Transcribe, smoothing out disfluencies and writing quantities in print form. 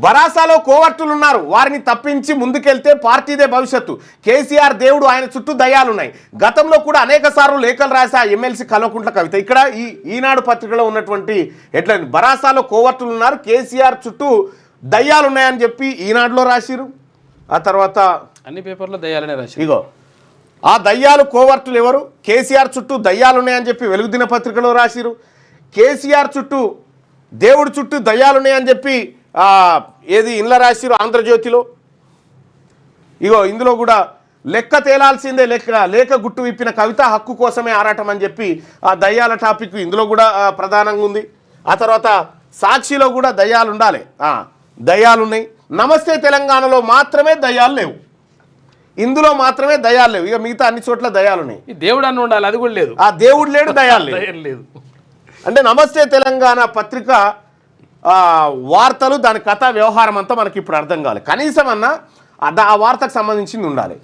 బరాసాలో కోవర్టులున్నారు, వారిని తప్పించి ముందుకెళ్తే పార్టీదే భవిష్యత్తు. కేసీఆర్ దేవుడు, ఆయన చుట్టూ దయ్యాలున్నాయి. గతంలో కూడా అనేక సార్లు లేఖలు రాసా ఎమ్మెల్సీ కల్వకుంట్ల కవిత. ఇక్కడ ఈనాడు పత్రికలో ఉన్నటువంటి హెడ్లైన్, బరాసాలో కోవర్టులున్నారు, కేసీఆర్ చుట్టూ దయ్యాలున్నాయని చెప్పి ఈనాడులో రాసిరు. ఆ తర్వాత అన్ని పేపర్లో దయ్యాలనే రాసి, ఇగో ఆ దయ్యాలు కోవర్టులు ఎవరు, కేసీఆర్ చుట్టూ దయ్యాలున్నాయని చెప్పి వెలుగు దిన పత్రికలో రాసిరు. కేసీఆర్ చుట్టూ దేవుడి చుట్టూ దయ్యాలున్నాయని చెప్పి ఏది ఇండ్ల రాసిరు ఆంధ్రజ్యోతిలో. ఇగో ఇందులో కూడా లెక్క తేలాల్సిందే, లేఖ గుట్టు విప్పిన కవిత, హక్కు కోసమే ఆరాటం అని చెప్పి ఆ దయ్యాల టాపిక్ ఇందులో కూడా ప్రధానంగా ఉంది. ఆ తర్వాత సాక్షిలో కూడా దయ్యాలు ఉండాలి, దయ్యాలున్నాయి. నమస్తే తెలంగాణలో మాత్రమే దయ్యాలు లేవు, ఇందులో మాత్రమే దయ్యాలు లేవు. ఇక మిగతా అన్ని చోట్ల దయ్యాలు ఉన్నాయి. దేవుడు అని ఉండాలి, అది కూడా లేదు. ఆ దేవుడు లేడు, దయ్యాలు లేదు. అంటే నమస్తే తెలంగాణ పత్రిక వార్తలు, దాని కథ వ్యవహారం అంతా మనకి ఇప్పుడు అర్థం కావాలి. కనీసం అన్న ఆ వార్తకు సంబంధించింది ఉండాలి.